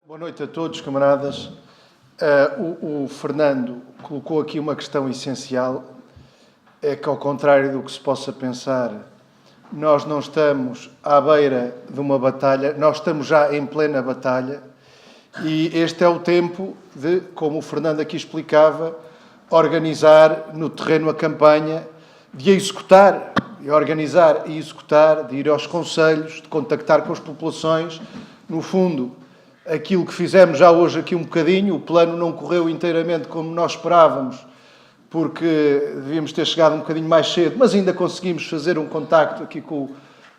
Boa noite a todos, camaradas. O Fernando colocou aqui uma questão essencial, é que, ao contrário do que se possa pensar, nós não estamos à beira de uma batalha, nós estamos já em plena batalha, e este é o tempo de, como o Fernando aqui explicava, organizar no terreno a campanha, de executar, de organizar e executar, de ir aos conselhos, de contactar com as populações. No fundo, aquilo que fizemos já hoje aqui um bocadinho, o plano não correu inteiramente como nós esperávamos, porque devíamos ter chegado um bocadinho mais cedo, mas ainda conseguimos fazer um contacto aqui com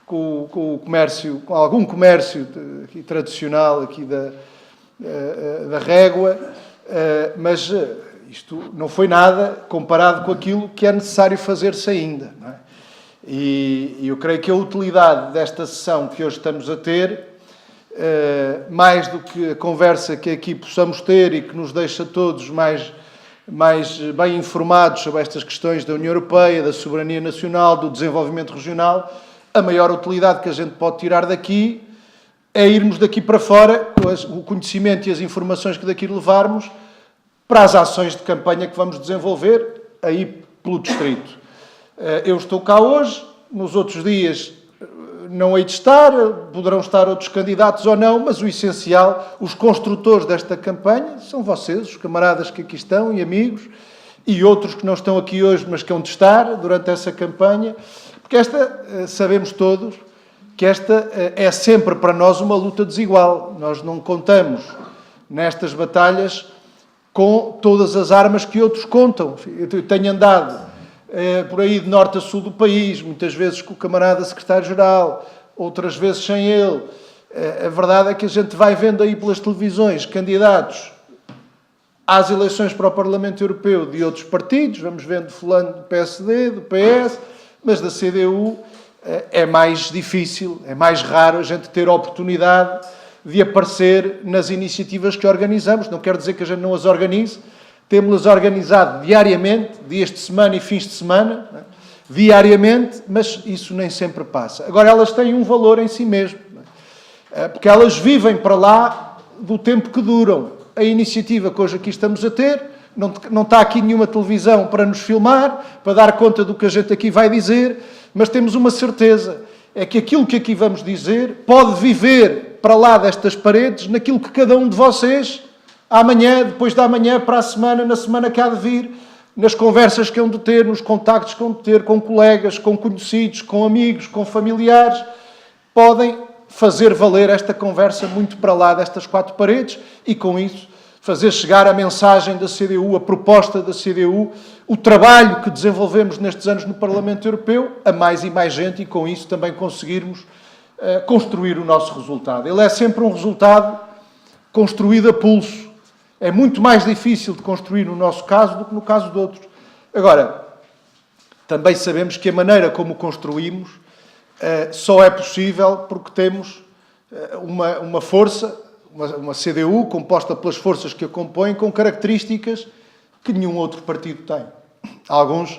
o comércio, com algum comércio aqui tradicional aqui da Régua, mas isto não foi nada comparado com aquilo que é necessário fazer-se ainda, não é? E eu creio que a utilidade desta sessão que hoje estamos a ter, mais do que a conversa que aqui possamos ter e que nos deixa todos mais bem informados sobre estas questões da União Europeia, da soberania nacional, do desenvolvimento regional, a maior utilidade que a gente pode tirar daqui é irmos daqui para fora, com o conhecimento e as informações que daqui levarmos, para as ações de campanha que vamos desenvolver aí pelo distrito. Eu estou cá hoje, nos outros dias não hei de estar, poderão estar outros candidatos ou não, mas o essencial, os construtores desta campanha, são vocês, os camaradas que aqui estão e amigos, e outros que não estão aqui hoje, mas que hão de estar durante essa campanha, porque esta, sabemos todos, que esta é sempre para nós uma luta desigual. Nós não contamos nestas batalhas com todas as armas que outros contam. Eu tenho andado por aí de norte a sul do país, muitas vezes com o camarada secretário-geral, outras vezes sem ele. A verdade é que a gente vai vendo aí pelas televisões candidatos às eleições para o Parlamento Europeu de outros partidos, vamos vendo fulano do PSD, do PS, mas da CDU é mais difícil, é mais raro a gente ter a oportunidade de aparecer nas iniciativas que organizamos. Não quer dizer que a gente não as organize, temos-las organizado diariamente, dias de semana e fins de semana, né? Diariamente, mas isso nem sempre passa. Agora, elas têm um valor em si mesmo, né? Porque elas vivem para lá do tempo que duram. A iniciativa que hoje aqui estamos a ter, não está aqui nenhuma televisão para nos filmar, para dar conta do que a gente aqui vai dizer, mas temos uma certeza, é que aquilo que aqui vamos dizer pode viver para lá destas paredes naquilo que cada um de vocês, amanhã, depois da amanhã, para a semana, na semana que há de vir, nas conversas que hão de ter, nos contactos que hão de ter com colegas, com conhecidos, com amigos, com familiares, podem fazer valer esta conversa muito para lá destas quatro paredes e, com isso, fazer chegar a mensagem da CDU, a proposta da CDU, o trabalho que desenvolvemos nestes anos no Parlamento Europeu, a mais e mais gente, e com isso também conseguirmos construir o nosso resultado. Ele é sempre um resultado construído a pulso. É muito mais difícil de construir no nosso caso do que no caso de outros. Agora, também sabemos que a maneira como o construímos só é possível porque temos uma força, uma CDU composta pelas forças que a compõem, com características que nenhum outro partido tem. Alguns,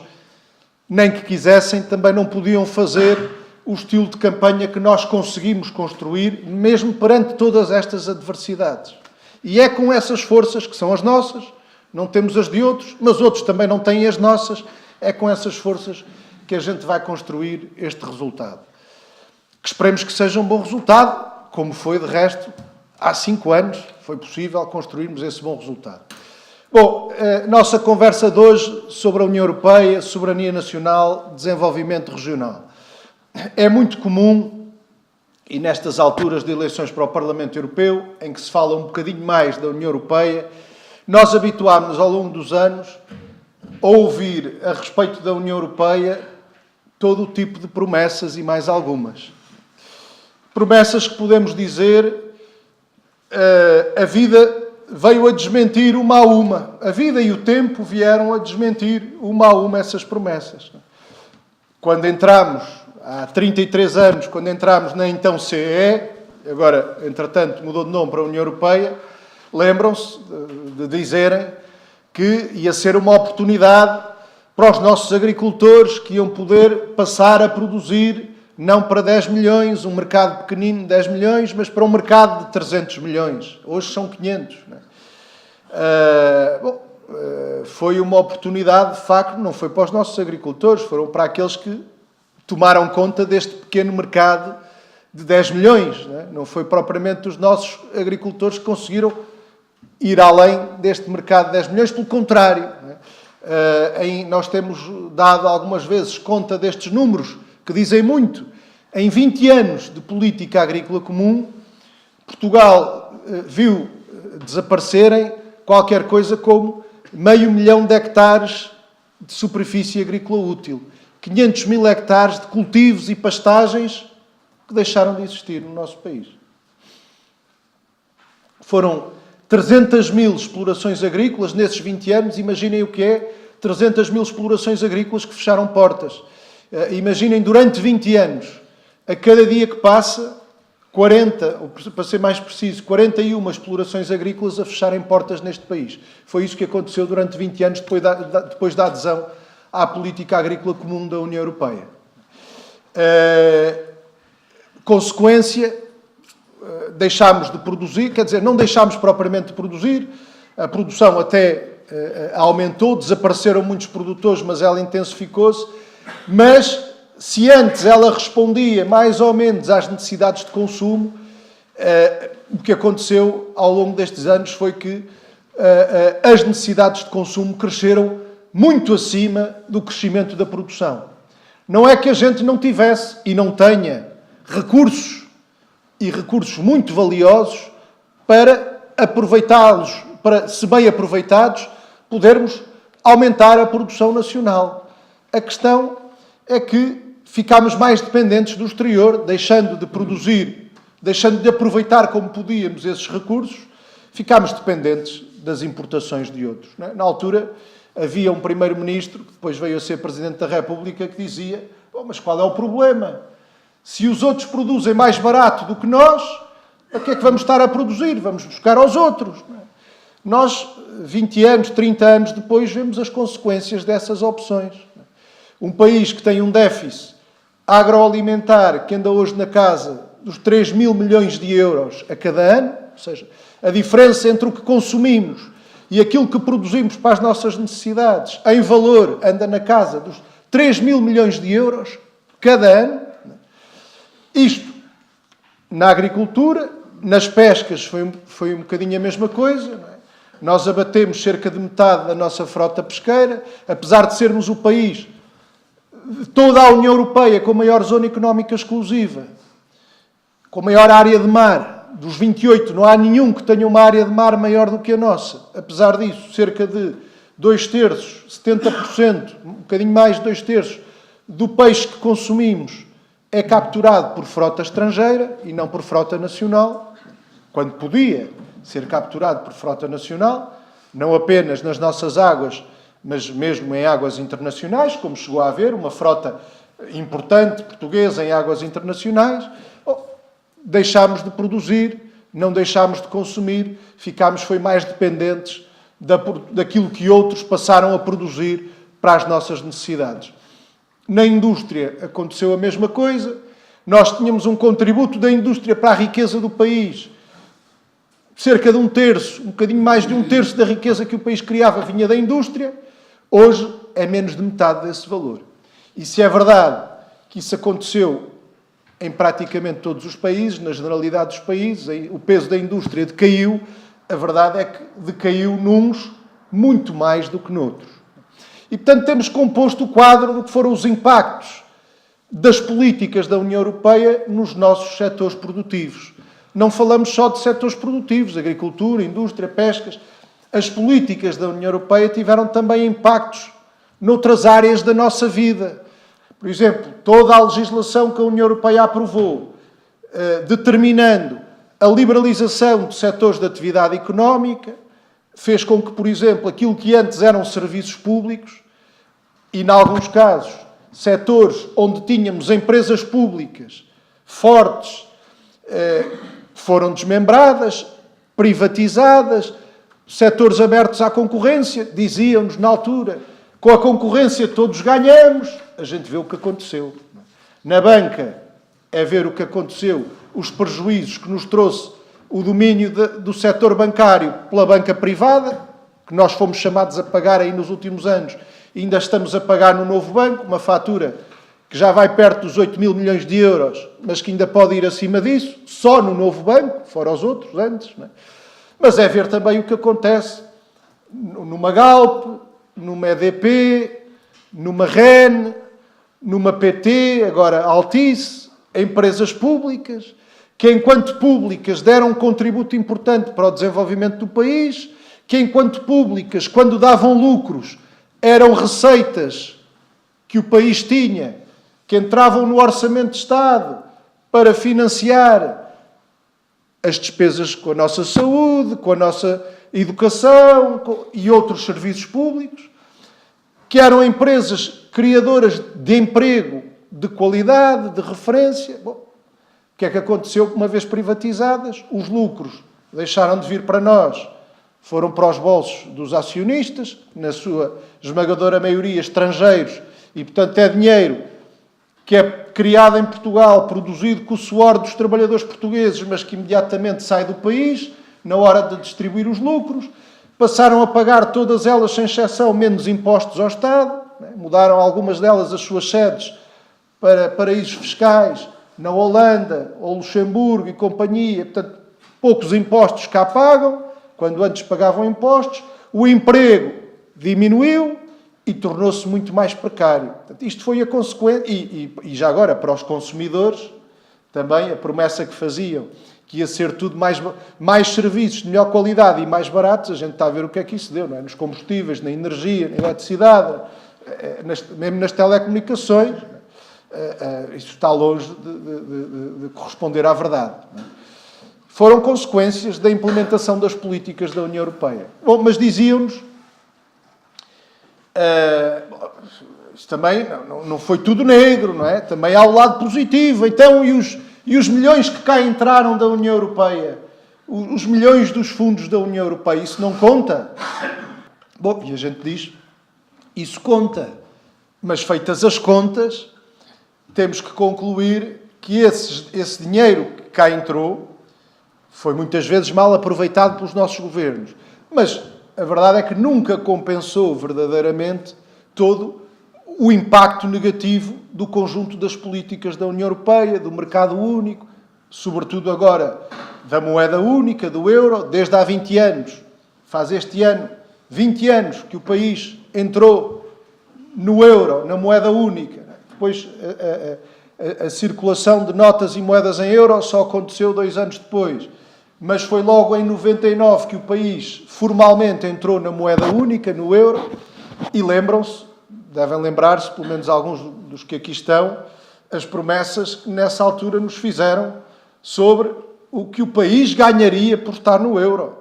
nem que quisessem, também não podiam fazer o estilo de campanha que nós conseguimos construir, mesmo perante todas estas adversidades. E é com essas forças, que são as nossas, não temos as de outros, mas outros também não têm as nossas, é com essas forças que a gente vai construir este resultado. Que esperemos que seja um bom resultado, como foi, de resto, há 5 anos, foi possível construirmos esse bom resultado. Bom, nossa conversa de hoje sobre a União Europeia, soberania nacional, desenvolvimento regional. É muito comum, e nestas alturas de eleições para o Parlamento Europeu, em que se fala um bocadinho mais da União Europeia, nós habituámos-nos ao longo dos anos a ouvir a respeito da União Europeia todo o tipo de promessas e mais algumas. Promessas que podemos dizer a vida veio a desmentir uma a uma. A vida e o tempo vieram a desmentir uma a uma essas promessas. Quando entramos, há 33 anos, quando entramos na então CEE, agora, entretanto, mudou de nome para a União Europeia, lembram-se de dizerem que ia ser uma oportunidade para os nossos agricultores que iam poder passar a produzir não para 10 milhões, um mercado pequenino de 10 milhões, mas para um mercado de 300 milhões. Hoje são 500. Não é? Foi uma oportunidade, de facto, não foi para os nossos agricultores, foram para aqueles que tomaram conta deste pequeno mercado de 10 milhões. Não é? Não foi propriamente os nossos agricultores que conseguiram ir além deste mercado de 10 milhões, pelo contrário. Não é? Nós temos dado algumas vezes conta destes números, que dizem muito. Em 20 anos de política agrícola comum, Portugal viu desaparecerem qualquer coisa como 500 mil de hectares de superfície agrícola útil. 500 mil hectares de cultivos e pastagens que deixaram de existir no nosso país. Foram 300 mil explorações agrícolas nesses 20 anos. Imaginem o que é 300 mil explorações agrícolas que fecharam portas. Imaginem, durante 20 anos, a cada dia que passa, 40, ou para ser mais preciso, 41 explorações agrícolas a fecharem portas neste país. Foi isso que aconteceu durante 20 anos depois da adesão à política agrícola comum da União Europeia. Consequência, deixámos de produzir, quer dizer, não deixámos propriamente de produzir, a produção até aumentou, desapareceram muitos produtores, mas ela intensificou-se, mas se antes ela respondia mais ou menos às necessidades de consumo, o que aconteceu ao longo destes anos foi que as necessidades de consumo cresceram muito acima do crescimento da produção. Não é que a gente não tivesse e não tenha recursos, e recursos muito valiosos, para aproveitá-los, para, se bem aproveitados, podermos aumentar a produção nacional. A questão é que ficámos mais dependentes do exterior, deixando de produzir, deixando de aproveitar como podíamos esses recursos, ficámos dependentes das importações de outros. Não é? Na altura, havia um primeiro-ministro, que depois veio a ser Presidente da República, que dizia: mas qual é o problema? Se os outros produzem mais barato do que nós, a que é que vamos estar a produzir? Vamos buscar aos outros. Não é? Nós, 20 anos, 30 anos depois, vemos as consequências dessas opções. Um país que tem um déficit agroalimentar que anda hoje na casa dos 3 mil milhões de euros a cada ano, ou seja, a diferença entre o que consumimos e aquilo que produzimos para as nossas necessidades, em valor, anda na casa dos 3 mil milhões de euros cada ano. Isto, na agricultura, nas pescas foi um bocadinho a mesma coisa. Não é? Nós abatemos cerca de metade da nossa frota pesqueira, apesar de sermos o país de toda a União Europeia com a maior zona económica exclusiva, com a maior área de mar. Dos 28, não há nenhum que tenha uma área de mar maior do que a nossa. Apesar disso, cerca de 2/3, 70%, um bocadinho mais de 2/3 do peixe que consumimos é capturado por frota estrangeira e não por frota nacional, quando podia ser capturado por frota nacional, não apenas nas nossas águas, mas mesmo em águas internacionais, como chegou a haver uma frota importante portuguesa em águas internacionais. Deixámos de produzir, não deixámos de consumir, ficámos mais dependentes daquilo que outros passaram a produzir para as nossas necessidades. Na indústria aconteceu a mesma coisa. Nós tínhamos um contributo da indústria para a riqueza do país. Cerca de 1/3, um bocadinho mais de 1/3 da riqueza que o país criava vinha da indústria. Hoje é menos de metade desse valor. E se é verdade que isso aconteceu em praticamente todos os países, na generalidade dos países, o peso da indústria decaiu, a verdade é que decaiu nuns muito mais do que noutros. E, portanto, temos composto o quadro do que foram os impactos das políticas da União Europeia nos nossos setores produtivos. Não falamos só de setores produtivos, agricultura, indústria, pescas. As políticas da União Europeia tiveram também impactos noutras áreas da nossa vida. Por exemplo, toda a legislação que a União Europeia aprovou, determinando a liberalização de setores de atividade económica, fez com que, por exemplo, aquilo que antes eram serviços públicos, e, em alguns casos, setores onde tínhamos empresas públicas fortes, foram desmembradas, privatizadas, setores abertos à concorrência, diziam-nos na altura, com a concorrência todos ganhamos. A gente vê o que aconteceu. Na banca é ver o que aconteceu, os prejuízos que nos trouxe o domínio do setor bancário pela banca privada, que nós fomos chamados a pagar aí nos últimos anos, e ainda estamos a pagar no novo banco, uma fatura que já vai perto dos 8 mil milhões de euros, mas que ainda pode ir acima disso, só no novo banco, fora os outros antes. Não é? Mas é ver também o que acontece numa Galp, numa EDP, numa REN, numa PT, agora Altice, empresas públicas, que enquanto públicas deram um contributo importante para o desenvolvimento do país, que enquanto públicas, quando davam lucros, eram receitas que o país tinha, que entravam no orçamento de Estado para financiar as despesas com a nossa saúde, com a nossa educação e outros serviços públicos, que eram empresas criadoras de emprego de qualidade, de referência. Bom, o que é que aconteceu uma vez privatizadas? Os lucros deixaram de vir para nós, foram para os bolsos dos acionistas, na sua esmagadora maioria estrangeiros, e portanto é dinheiro que é criado em Portugal, produzido com o suor dos trabalhadores portugueses, mas que imediatamente sai do país, na hora de distribuir os lucros. Passaram a pagar todas elas, sem exceção, menos impostos ao Estado. Mudaram algumas delas as suas sedes para paraísos fiscais, na Holanda, ou Luxemburgo e companhia. Portanto, poucos impostos cá pagam, quando antes pagavam impostos. O emprego diminuiu e tornou-se muito mais precário. Portanto, isto foi a consequência. E já agora, para os consumidores, também a promessa que faziam, que ia ser tudo mais serviços de melhor qualidade e mais baratos, a gente está a ver o que é que isso deu, não é? Nos combustíveis, na energia, na eletricidade, mesmo nas telecomunicações. Isso está longe de corresponder à verdade. Não é? Foram consequências da implementação das políticas da União Europeia. Bom, mas diziam-nos, isso também não foi tudo negro, não é? Também há o lado positivo. Então, e os milhões que cá entraram da União Europeia? Os milhões dos fundos da União Europeia, isso não conta? Bom, e a gente diz, isso conta. Mas feitas as contas, temos que concluir que esse dinheiro que cá entrou foi muitas vezes mal aproveitado pelos nossos governos. Mas a verdade é que nunca compensou verdadeiramente todo o impacto negativo do conjunto das políticas da União Europeia, do mercado único, sobretudo agora da moeda única, do euro, desde há 20 anos. Faz este ano 20 anos que o país entrou no euro, na moeda única. Depois a circulação de notas e moedas em euro só aconteceu 2 anos depois. Mas foi logo em 99 que o país formalmente entrou na moeda única, no euro, e lembram-se, devem lembrar-se, pelo menos alguns dos que aqui estão, as promessas que nessa altura nos fizeram sobre o que o país ganharia por estar no euro.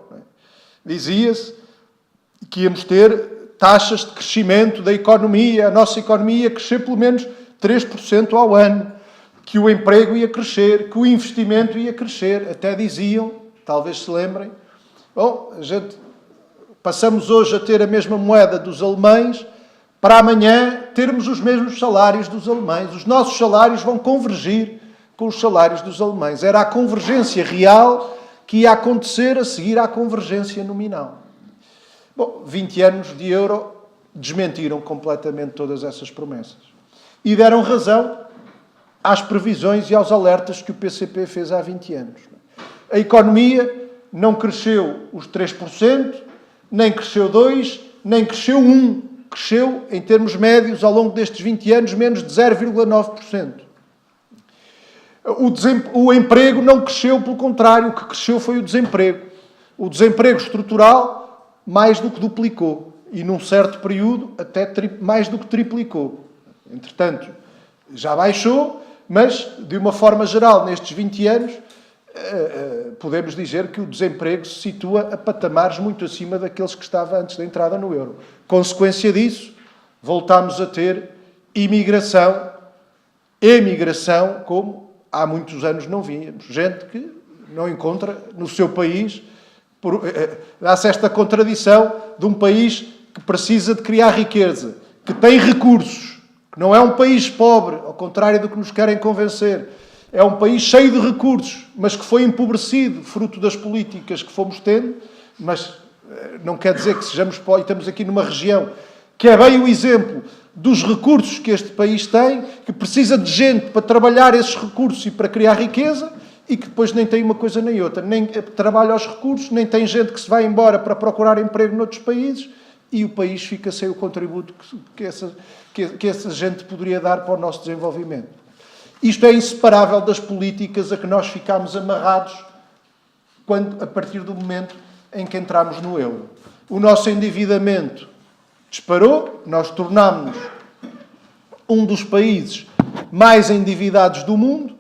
Dizia-se que íamos ter taxas de crescimento da economia, a nossa economia ia crescer pelo menos 3% ao ano, que o emprego ia crescer, que o investimento ia crescer. Até diziam, talvez se lembrem, bom, passamos hoje a ter a mesma moeda dos alemães, para amanhã termos os mesmos salários dos alemães. Os nossos salários vão convergir com os salários dos alemães. Era a convergência real que ia acontecer a seguir à convergência nominal. Bom, 20 anos de euro desmentiram completamente todas essas promessas. E deram razão às previsões e aos alertas que o PCP fez há 20 anos. A economia não cresceu os 3%, nem cresceu 2%, nem cresceu 1%. Cresceu, em termos médios, ao longo destes 20 anos, menos de 0,9%. O emprego não cresceu, pelo contrário, o que cresceu foi o desemprego. O desemprego estrutural mais do que duplicou. E, num certo período, até mais do que triplicou. Entretanto, já baixou, mas, de uma forma geral, nestes 20 anos, podemos dizer que o desemprego se situa a patamares muito acima daqueles que estava antes da entrada no euro. Consequência disso, voltámos a ter emigração, como há muitos anos não vínhamos. Gente que não encontra no seu país, dá-se esta contradição de um país que precisa de criar riqueza, que tem recursos, que não é um país pobre, ao contrário do que nos querem convencer, é um país cheio de recursos, mas que foi empobrecido, fruto das políticas que fomos tendo, mas não quer dizer que sejamos... E estamos aqui numa região que é bem o exemplo dos recursos que este país tem, que precisa de gente para trabalhar esses recursos e para criar riqueza, e que depois nem tem uma coisa nem outra. Nem trabalha aos recursos, nem tem gente que se vai embora para procurar emprego noutros países, e o país fica sem o contributo que essa gente poderia dar para o nosso desenvolvimento. Isto é inseparável das políticas a que nós ficámos amarrados a partir do momento em que entramos no euro. O nosso endividamento disparou, nós tornámos-nos um dos países mais endividados do mundo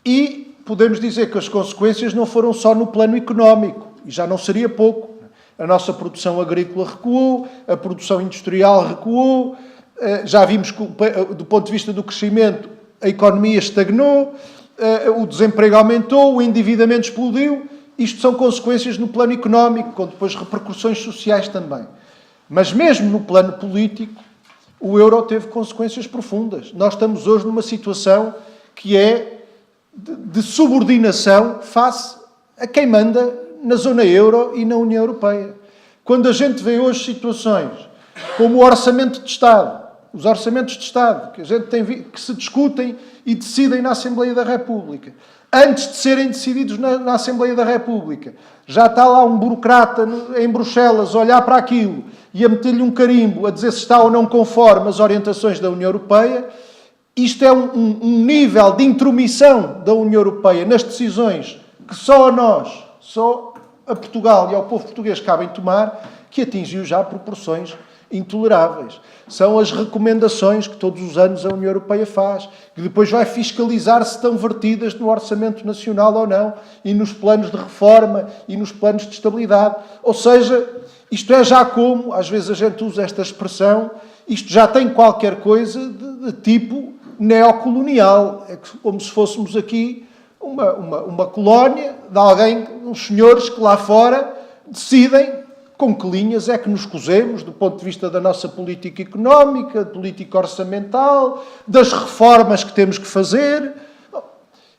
e podemos dizer que as consequências não foram só no plano económico, e já não seria pouco. A nossa produção agrícola recuou, a produção industrial recuou, já vimos que, do ponto de vista do crescimento, a economia estagnou, o desemprego aumentou, o endividamento explodiu. Isto são consequências no plano económico, com depois repercussões sociais também. Mas mesmo no plano político, o euro teve consequências profundas. Nós estamos hoje numa situação que é de subordinação face a quem manda na zona euro e na União Europeia. Quando a gente vê hoje situações como o Orçamento de Estado, os orçamentos de Estado, que a gente que se discutem e decidem na Assembleia da República. Antes de serem decididos na Assembleia da República, já está lá um burocrata em Bruxelas a olhar para aquilo e a meter-lhe um carimbo, a dizer se está ou não conforme as orientações da União Europeia. Isto é um nível de intromissão da União Europeia nas decisões que só a nós, só a Portugal e ao povo português cabem tomar, que atingiu já proporções intoleráveis. São as recomendações que todos os anos a União Europeia faz, que depois vai fiscalizar se estão vertidas no Orçamento Nacional ou não, e nos planos de reforma e nos planos de estabilidade. Ou seja, isto é já como, às vezes a gente usa esta expressão, isto já tem qualquer coisa de tipo neocolonial. É como se fôssemos aqui uma colónia de alguém, uns senhores que lá fora decidem com que linhas é que nos cosemos do ponto de vista da nossa política económica, política orçamental, das reformas que temos que fazer.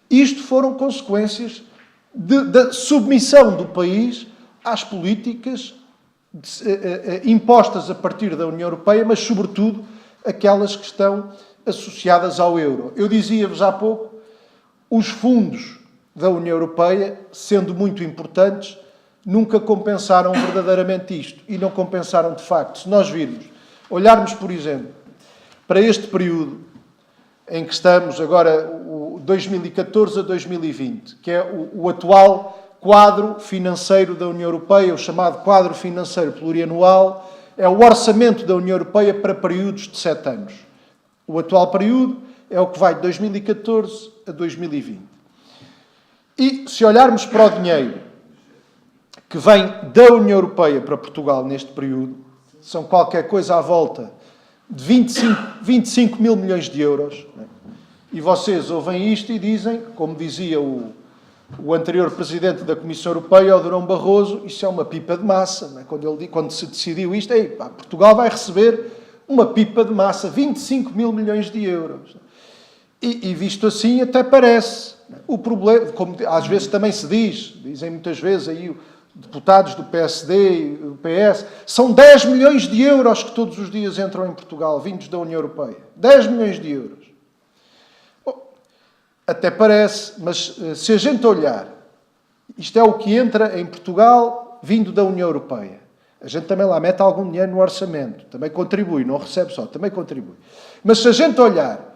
Isto foram consequências da submissão do país às políticas impostas a partir da União Europeia, mas, sobretudo, aquelas que estão associadas ao euro. Eu dizia-vos há pouco, os fundos da União Europeia, sendo muito importantes, nunca compensaram verdadeiramente isto. E não compensaram de facto. Se nós virmos, olharmos, por exemplo, para este período em que estamos agora, o 2014 a 2020, que é o atual quadro financeiro da União Europeia, o chamado quadro financeiro plurianual, é o orçamento da União Europeia para períodos de 7 anos. O atual período é o que vai de 2014 a 2020. E se olharmos para o dinheiro que vem da União Europeia para Portugal neste período, são qualquer coisa à volta de 25 mil milhões de euros. E vocês ouvem isto e dizem, como dizia o anterior presidente da Comissão Europeia, o Durão Barroso, isso é uma pipa de massa. Quando se decidiu isto, Portugal vai receber uma pipa de massa, 25 mil milhões de euros. E visto assim até parece. O problema, como às vezes também se dizem muitas vezes aí deputados do PSD e do PS, são 10 milhões de euros que todos os dias entram em Portugal, vindos da União Europeia. 10 milhões de euros. Bom, até parece, mas se a gente olhar, isto é o que entra em Portugal vindo da União Europeia. A gente também lá mete algum dinheiro no orçamento, também contribui, não recebe só, também contribui. Mas se a gente olhar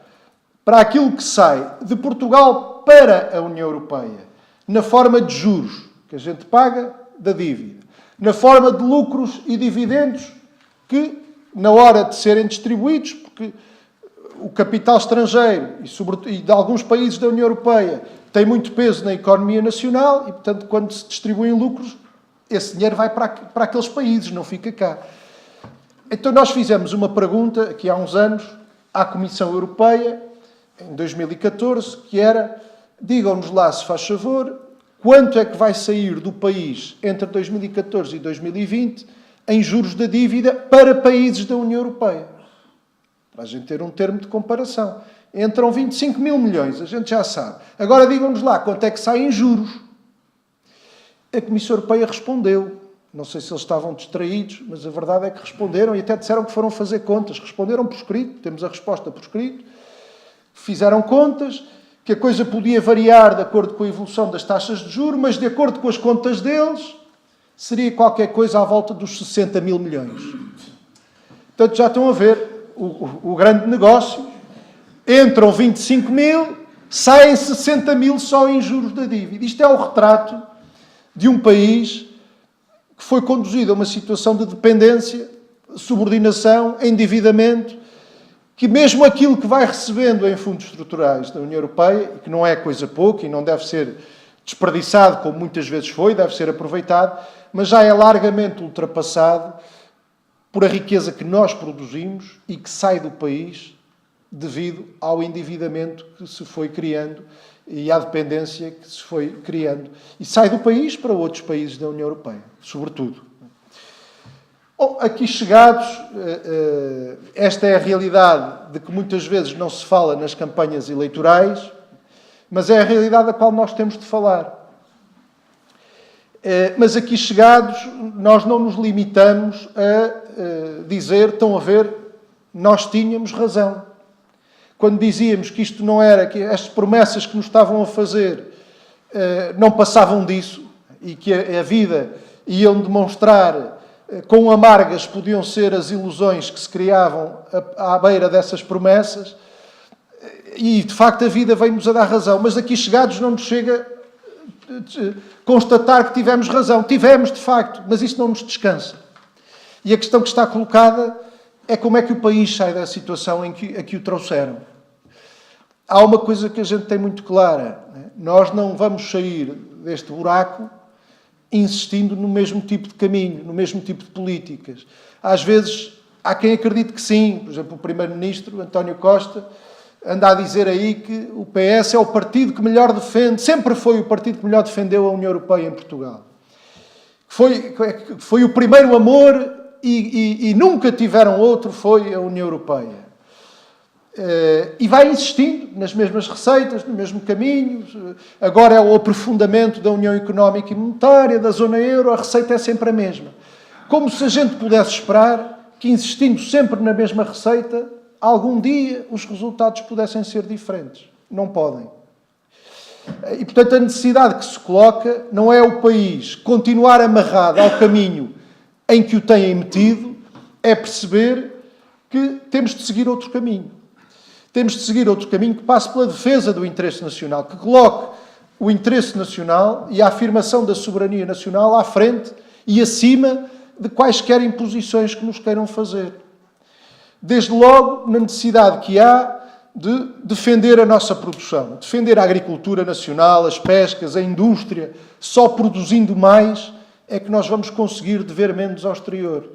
para aquilo que sai de Portugal para a União Europeia, na forma de juros que a gente paga da dívida, na forma de lucros e dividendos que, na hora de serem distribuídos, porque o capital estrangeiro e de alguns países da União Europeia tem muito peso na economia nacional e, portanto, quando se distribuem lucros, esse dinheiro vai para aqueles países, não fica cá. Então nós fizemos uma pergunta, aqui há uns anos, à Comissão Europeia, em 2014, que era, digam-nos lá, se faz favor, quanto é que vai sair do país entre 2014 e 2020 em juros da dívida para países da União Europeia? Para a gente ter um termo de comparação. Entram 25 mil milhões, a gente já sabe. Agora digam-nos lá quanto é que sai em juros. A Comissão Europeia respondeu. Não sei se eles estavam distraídos, mas a verdade é que responderam e até disseram que foram fazer contas. Responderam por escrito, temos a resposta por escrito. Fizeram contas, que a coisa podia variar de acordo com a evolução das taxas de juros, mas de acordo com as contas deles, seria qualquer coisa à volta dos 60 mil milhões. Portanto, já estão a ver o grande negócio. Entram 25 mil, saem 60 mil só em juros da dívida. Isto é o retrato de um país que foi conduzido a uma situação de dependência, subordinação, endividamento, que mesmo aquilo que vai recebendo em fundos estruturais da União Europeia, que não é coisa pouca e não deve ser desperdiçado, como muitas vezes foi, deve ser aproveitado, mas já é largamente ultrapassado por a riqueza que nós produzimos e que sai do país devido ao endividamento que se foi criando e à dependência que se foi criando. E sai do país para outros países da União Europeia, sobretudo. Aqui chegados, esta é a realidade de que muitas vezes não se fala nas campanhas eleitorais, mas é a realidade da qual nós temos de falar. Mas aqui chegados, nós não nos limitamos a dizer, estão a ver, nós tínhamos razão. Quando dizíamos que isto não era, que estas promessas que nos estavam a fazer não passavam disso e que a vida iam demonstrar quão amargas podiam ser as ilusões que se criavam à beira dessas promessas, e de facto a vida veio-nos a dar razão, mas aqui chegados não nos chega constatar que tivemos razão. Tivemos, de facto, mas isso não nos descansa. E a questão que está colocada é como é que o país sai da situação em que o trouxeram. Há uma coisa que a gente tem muito clara. Nós não vamos sair deste buraco insistindo no mesmo tipo de caminho, no mesmo tipo de políticas. Às vezes, há quem acredite que sim. Por exemplo, o Primeiro-Ministro, António Costa, anda a dizer aí que o PS é o partido que melhor defende, sempre foi o partido que melhor defendeu a União Europeia em Portugal. Foi o primeiro amor e nunca tiveram outro, foi a União Europeia. E vai insistindo nas mesmas receitas, no mesmo caminho. Agora é o aprofundamento da União Económica e Monetária, da zona euro, a receita é sempre a mesma. Como se a gente pudesse esperar que, insistindo sempre na mesma receita, algum dia os resultados pudessem ser diferentes. Não podem. E, portanto, a necessidade que se coloca não é o país continuar amarrado ao caminho em que o têm metido, é perceber que temos de seguir outro caminho. Temos de seguir outro caminho que passe pela defesa do interesse nacional, que coloque o interesse nacional e a afirmação da soberania nacional à frente e acima de quaisquer imposições que nos queiram fazer. Desde logo, na necessidade que há de defender a nossa produção, defender a agricultura nacional, as pescas, a indústria. Só produzindo mais é que nós vamos conseguir dever menos ao exterior.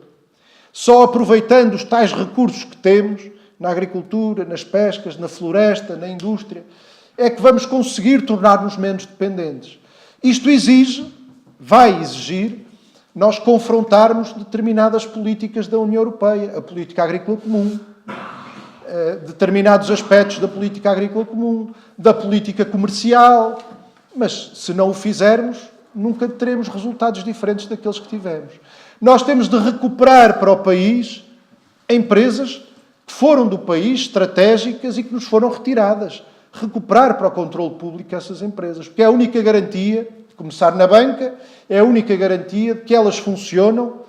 Só aproveitando os tais recursos que temos, na agricultura, nas pescas, na floresta, na indústria, é que vamos conseguir tornar-nos menos dependentes. Isto vai exigir, nós confrontarmos determinadas políticas da União Europeia, a política agrícola comum, determinados aspectos da política agrícola comum, da política comercial, mas se não o fizermos, nunca teremos resultados diferentes daqueles que tivemos. Nós temos de recuperar para o país empresas que foram do país, estratégicas e que nos foram retiradas. Recuperar para o controle público essas empresas, porque é a única garantia, começar na banca, é a única garantia de que elas funcionam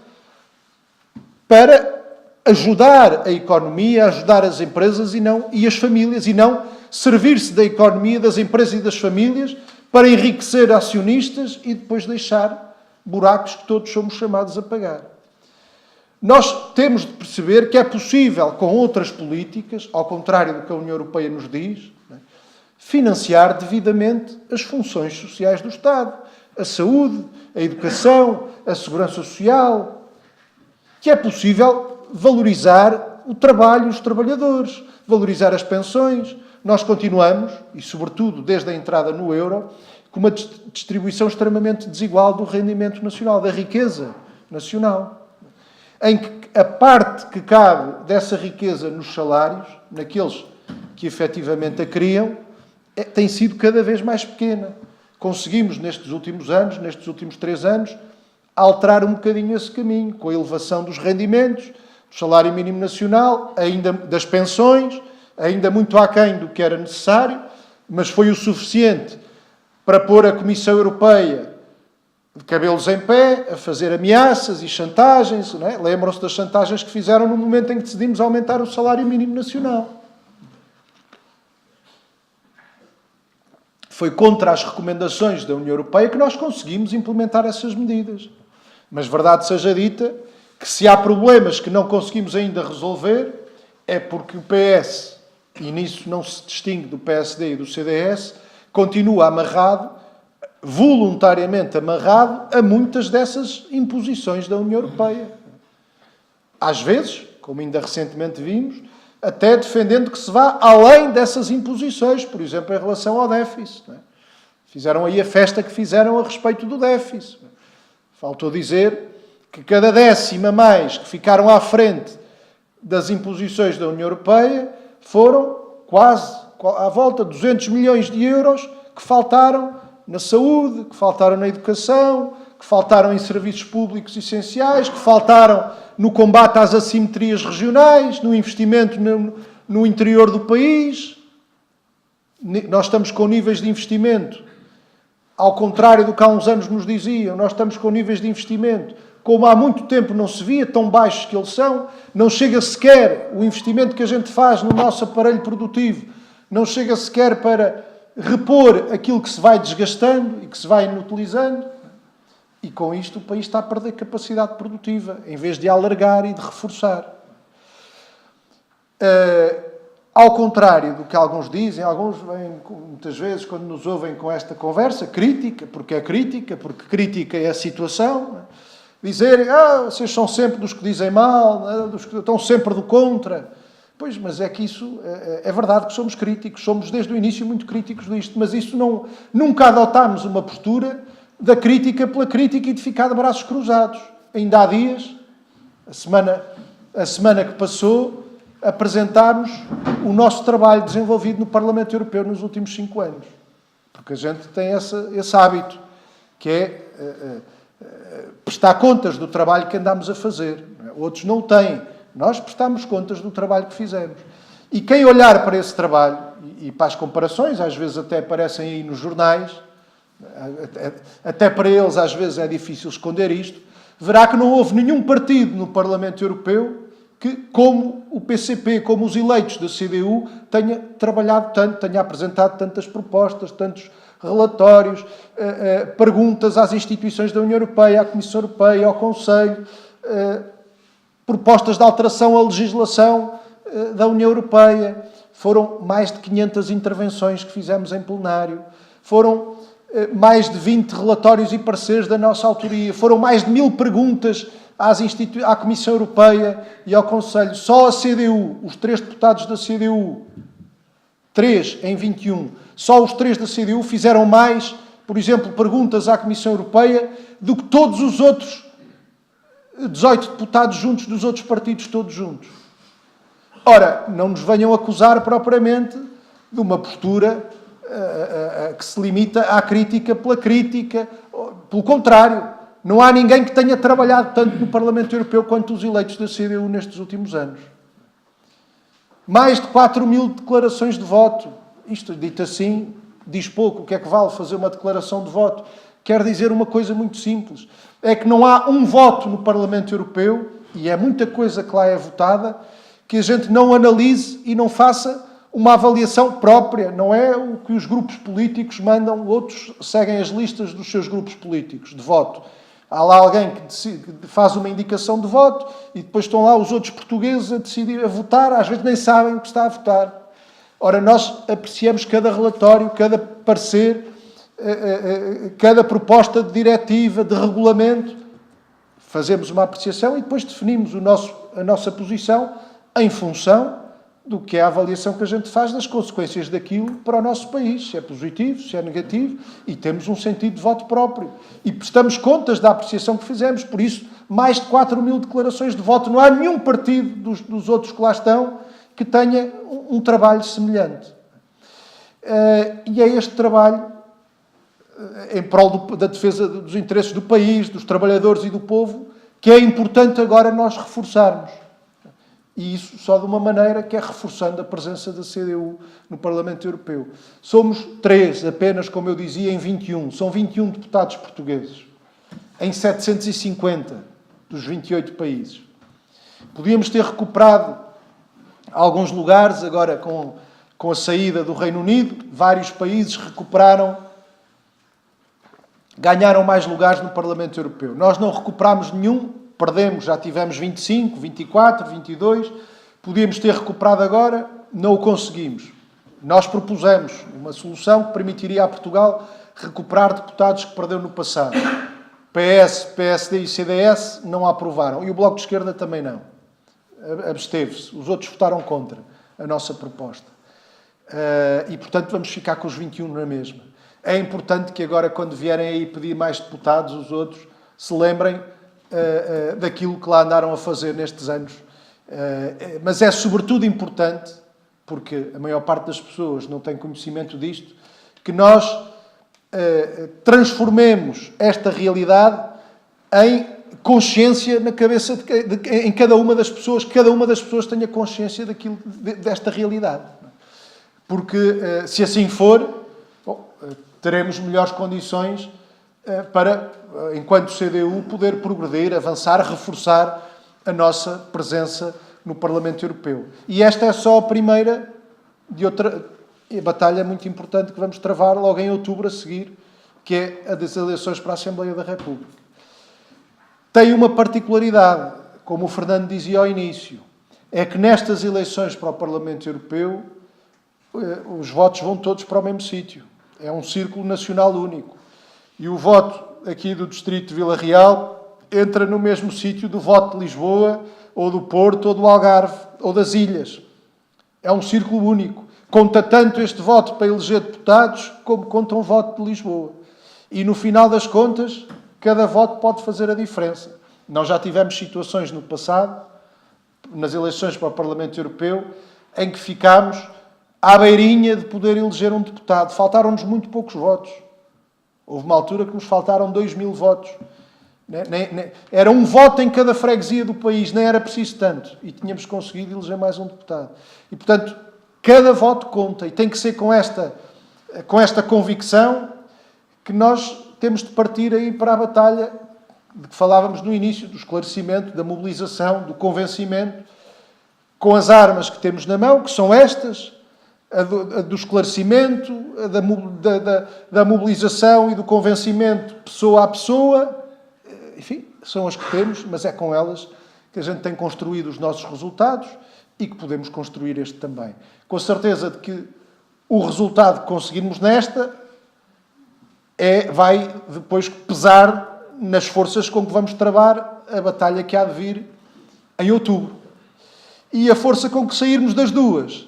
para ajudar a economia, ajudar as empresas e as famílias, e não servir-se da economia, das empresas e das famílias para enriquecer acionistas e depois deixar buracos que todos somos chamados a pagar. Nós temos de perceber que é possível, com outras políticas, ao contrário do que a União Europeia nos diz, financiar devidamente as funções sociais do Estado, a saúde, a educação, a segurança social, que é possível valorizar o trabalho e os trabalhadores, valorizar as pensões. Nós continuamos, e sobretudo desde a entrada no euro, com uma distribuição extremamente desigual do rendimento nacional, da riqueza nacional, em que a parte que cabe dessa riqueza nos salários, naqueles que efetivamente a criam tem sido cada vez mais pequena. Conseguimos, nestes últimos anos, nestes últimos 3 anos, alterar um bocadinho esse caminho, com a elevação dos rendimentos, do salário mínimo nacional, ainda das pensões, ainda muito aquém do que era necessário, mas foi o suficiente para pôr a Comissão Europeia de cabelos em pé, a fazer ameaças e chantagens. Não é? Lembram-se das chantagens que fizeram no momento em que decidimos aumentar o salário mínimo nacional. Foi contra as recomendações da União Europeia que nós conseguimos implementar essas medidas. Mas verdade seja dita que se há problemas que não conseguimos ainda resolver é porque o PS, e nisso não se distingue do PSD e do CDS, continua amarrado, voluntariamente amarrado, a muitas dessas imposições da União Europeia. Às vezes, como ainda recentemente vimos, até defendendo que se vá além dessas imposições, por exemplo, em relação ao déficit. Não é? Fizeram aí a festa que fizeram a respeito do déficit. Faltou dizer que cada décima mais que ficaram à frente das imposições da União Europeia foram quase à volta de 200 milhões de euros que faltaram na saúde, que faltaram na educação, que faltaram em serviços públicos essenciais, que faltaram no combate às assimetrias regionais, no investimento no interior do país. Nós estamos com níveis de investimento, ao contrário do que há uns anos nos diziam, nós estamos com níveis de investimento, como há muito tempo não se via, tão baixos que eles são, não chega sequer o investimento que a gente faz no nosso aparelho produtivo, não chega sequer para repor aquilo que se vai desgastando e que se vai inutilizando. E com isto o país está a perder capacidade produtiva, em vez de alargar e de reforçar. Ao contrário do que alguns dizem, alguns vêm muitas vezes, quando nos ouvem com esta conversa, crítica, porque crítica é a situação, dizerem, vocês são sempre dos que dizem mal, dos que estão sempre do contra. Pois, mas é que isso, é verdade que somos críticos, somos desde o início muito críticos disto, mas isso nunca adotámos uma postura da crítica pela crítica e de ficar de braços cruzados. Ainda há dias, a semana que passou, apresentámos o nosso trabalho desenvolvido no Parlamento Europeu nos últimos 5 anos. Porque a gente tem esse hábito, que é prestar contas do trabalho que andamos a fazer. Outros não o têm. Nós prestamos contas do trabalho que fizemos. E quem olhar para esse trabalho, e para as comparações, às vezes até aparecem aí nos jornais, até para eles às vezes é difícil esconder isto, verá que não houve nenhum partido no Parlamento Europeu que, como o PCP, como os eleitos da CDU, tenha trabalhado tanto, tenha apresentado tantas propostas, tantos relatórios, perguntas às instituições da União Europeia, à Comissão Europeia, ao Conselho, propostas de alteração à legislação da União Europeia. Foram mais de 500 intervenções que fizemos em plenário. Foram mais de 20 relatórios e pareceres da nossa autoria. Foram mais de 1000 perguntas à Comissão Europeia e ao Conselho. Só a CDU, os 3 deputados da CDU, 3 em 21, só os 3 da CDU fizeram mais, por exemplo, perguntas à Comissão Europeia do que todos os outros 18 deputados juntos dos outros partidos todos juntos. Ora, não nos venham acusar propriamente de uma postura que se limita à crítica pela crítica. Pelo contrário, não há ninguém que tenha trabalhado tanto no Parlamento Europeu quanto os eleitos da CDU nestes últimos anos. Mais de 4.000 declarações de voto. Isto, dito assim, diz pouco. O que é que vale fazer uma declaração de voto? Quer dizer uma coisa muito simples. É que não há um voto no Parlamento Europeu, e é muita coisa que lá é votada, que a gente não analise e não faça uma avaliação própria. Não é o que os grupos políticos mandam, outros seguem as listas dos seus grupos políticos de voto. Há lá alguém que faz uma indicação de voto e depois estão lá os outros portugueses a decidir, a votar, às vezes nem sabem o que está a votar. Ora, nós apreciamos cada relatório, cada parecer, cada proposta de diretiva, de regulamento, fazemos uma apreciação e depois definimos a nossa posição em função do que é a avaliação que a gente faz das consequências daquilo para o nosso país, se é positivo, se é negativo, e temos um sentido de voto próprio. E prestamos contas da apreciação que fizemos. Por isso, mais de 4.000 declarações de voto. Não há nenhum partido dos outros que lá estão que tenha um trabalho semelhante. E é este trabalho, em prol da defesa dos interesses do país, dos trabalhadores e do povo, que é importante agora nós reforçarmos. E isso só de uma maneira, que é reforçando a presença da CDU no Parlamento Europeu. Somos 3 apenas, como eu dizia, em 21. São 21 deputados portugueses, em 750 dos 28 países. Podíamos ter recuperado alguns lugares, agora com a saída do Reino Unido, vários países ganharam mais lugares no Parlamento Europeu. Nós não recuperámos nenhum, perdemos, já tivemos 25, 24, 22, podíamos ter recuperado agora, não o conseguimos. Nós propusemos uma solução que permitiria a Portugal recuperar deputados que perdeu no passado. PS, PSD e CDS não a aprovaram, e o Bloco de Esquerda também não. Absteve-se. Os outros votaram contra a nossa proposta. E, portanto, vamos ficar com os 21 na mesma. É importante que agora, quando vierem aí pedir mais deputados, os outros se lembrem daquilo que lá andaram a fazer nestes anos. Mas é sobretudo importante, porque a maior parte das pessoas não tem conhecimento disto, que nós transformemos esta realidade em consciência na cabeça em cada uma das pessoas, que cada uma das pessoas tenha consciência desta realidade. Porque, se assim for, teremos melhores condições para, enquanto CDU, poder progredir, avançar, reforçar a nossa presença no Parlamento Europeu. E esta é só a primeira de outra batalha muito importante que vamos travar logo em outubro a seguir, que é a das eleições para a Assembleia da República. Tem uma particularidade, como o Fernando dizia ao início, é que nestas eleições para o Parlamento Europeu os votos vão todos para o mesmo sítio. É um círculo nacional único. E o voto aqui do Distrito de Vila Real entra no mesmo sítio do voto de Lisboa, ou do Porto, ou do Algarve, ou das Ilhas. É um círculo único. Conta tanto este voto para eleger deputados, como conta um voto de Lisboa. E no final das contas, cada voto pode fazer a diferença. Nós já tivemos situações no passado, nas eleições para o Parlamento Europeu, em que ficámos à beirinha de poder eleger um deputado. Faltaram-nos muito poucos votos. Houve uma altura que nos faltaram 2.000 votos. Era um voto em cada freguesia do país, nem era preciso tanto. E tínhamos conseguido eleger mais um deputado. E, portanto, cada voto conta. E tem que ser com esta convicção que nós temos de partir aí para a batalha de que falávamos no início, do esclarecimento, da mobilização, do convencimento, com as armas que temos na mão, que são estas, a do esclarecimento, da mobilização e do convencimento pessoa a pessoa. Enfim, são as que temos, mas é com elas que a gente tem construído os nossos resultados e que podemos construir este também. Com a certeza de que o resultado que conseguirmos nesta vai depois pesar nas forças com que vamos travar a batalha que há de vir em outubro. E a força com que sairmos das duas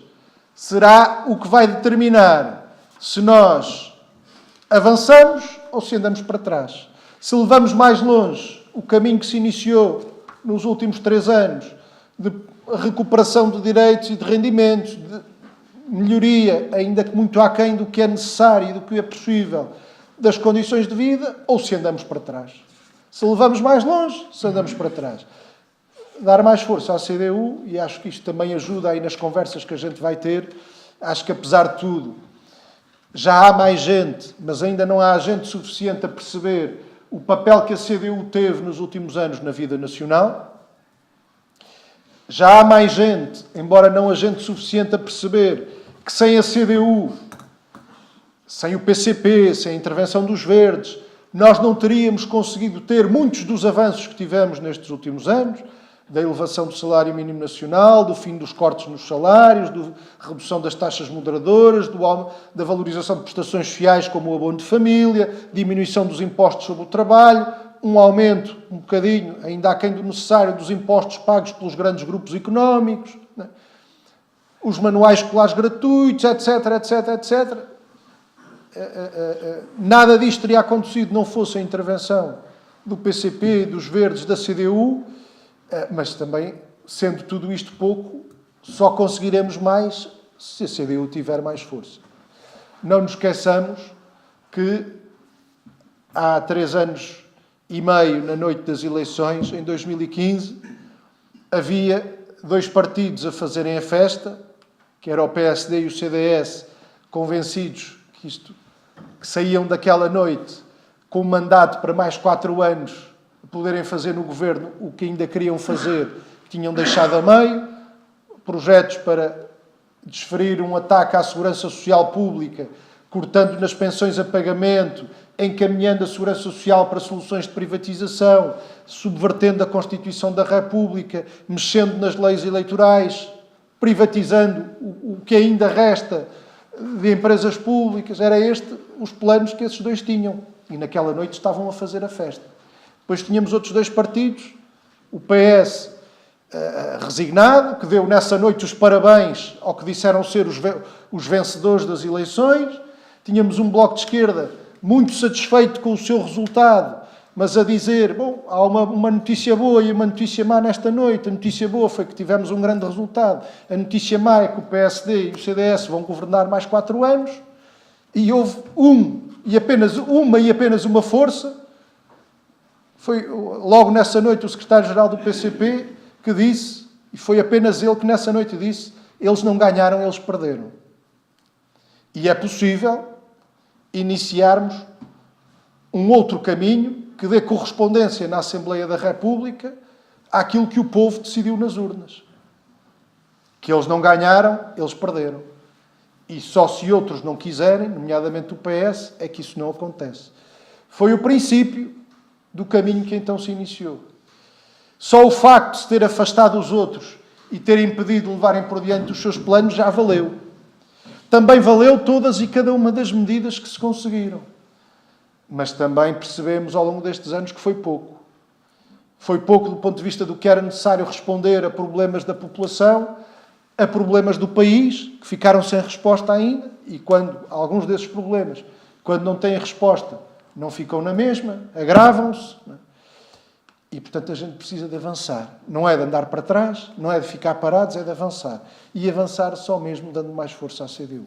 será o que vai determinar se nós avançamos ou se andamos para trás. Se levamos mais longe o caminho que se iniciou nos últimos 3 anos de recuperação de direitos e de rendimentos, de melhoria, ainda que muito aquém do que é necessário e do que é possível, das condições de vida, ou se andamos para trás. Se levamos mais longe, se andamos para trás. Dar mais força à CDU, e acho que isto também ajuda aí nas conversas que a gente vai ter. Acho que, apesar de tudo, já há mais gente, mas ainda não há gente suficiente a perceber o papel que a CDU teve nos últimos anos na vida nacional. Já há mais gente, embora não há gente suficiente a perceber que sem a CDU, sem o PCP, sem a intervenção dos verdes, nós não teríamos conseguido ter muitos dos avanços que tivemos nestes últimos anos, da elevação do salário mínimo nacional, do fim dos cortes nos salários, da redução das taxas moderadoras, da valorização de prestações sociais como o abono de família, diminuição dos impostos sobre o trabalho, um aumento, um bocadinho, ainda aquém do necessário, dos impostos pagos pelos grandes grupos económicos, né? Os manuais escolares gratuitos, etc, etc, etc. Nada disto teria acontecido não fosse a intervenção do PCP, dos Verdes, da CDU, mas também, sendo tudo isto pouco, só conseguiremos mais se a CDU tiver mais força. Não nos esqueçamos que há 3 anos e meio, na noite das eleições, em 2015, havia 2 partidos a fazerem a festa, que era o PSD e o CDS, convencidos que saíam daquela noite com um mandato para mais 4 anos, poderem fazer no governo o que ainda queriam fazer, que tinham deixado a meio, projetos para desferir um ataque à segurança social pública, cortando nas pensões a pagamento, encaminhando a segurança social para soluções de privatização, subvertendo a Constituição da República, mexendo nas leis eleitorais, privatizando o que ainda resta de empresas públicas. Era os planos que esses 2 tinham. E naquela noite estavam a fazer a festa. Depois tínhamos outros 2 partidos, o PS resignado, que deu nessa noite os parabéns ao que disseram ser os vencedores das eleições. Tínhamos um Bloco de Esquerda muito satisfeito com o seu resultado, mas a dizer, bom, há uma notícia boa e uma notícia má nesta noite. A notícia boa foi que tivemos um grande resultado. A notícia má é que o PSD e o CDS vão governar mais 4 anos. E houve apenas uma força. Foi logo nessa noite o secretário-geral do PCP que disse, e foi apenas ele que nessa noite disse, eles não ganharam, eles perderam. E é possível iniciarmos um outro caminho que dê correspondência na Assembleia da República àquilo que o povo decidiu nas urnas. Que eles não ganharam, eles perderam. E só se outros não quiserem, nomeadamente o PS, é que isso não acontece. Foi o princípio do caminho que então se iniciou. Só o facto de se ter afastado os outros e ter impedido de levarem por diante os seus planos já valeu. Também valeu todas e cada uma das medidas que se conseguiram. Mas também percebemos ao longo destes anos que foi pouco. Foi pouco do ponto de vista do que era necessário responder a problemas da população, a problemas do país, que ficaram sem resposta ainda, e quando alguns desses problemas, quando não têm resposta, não ficam na mesma, agravam-se. E, portanto, a gente precisa de avançar. Não é de andar para trás, não é de ficar parados, é de avançar. E avançar só mesmo dando mais força à CDU.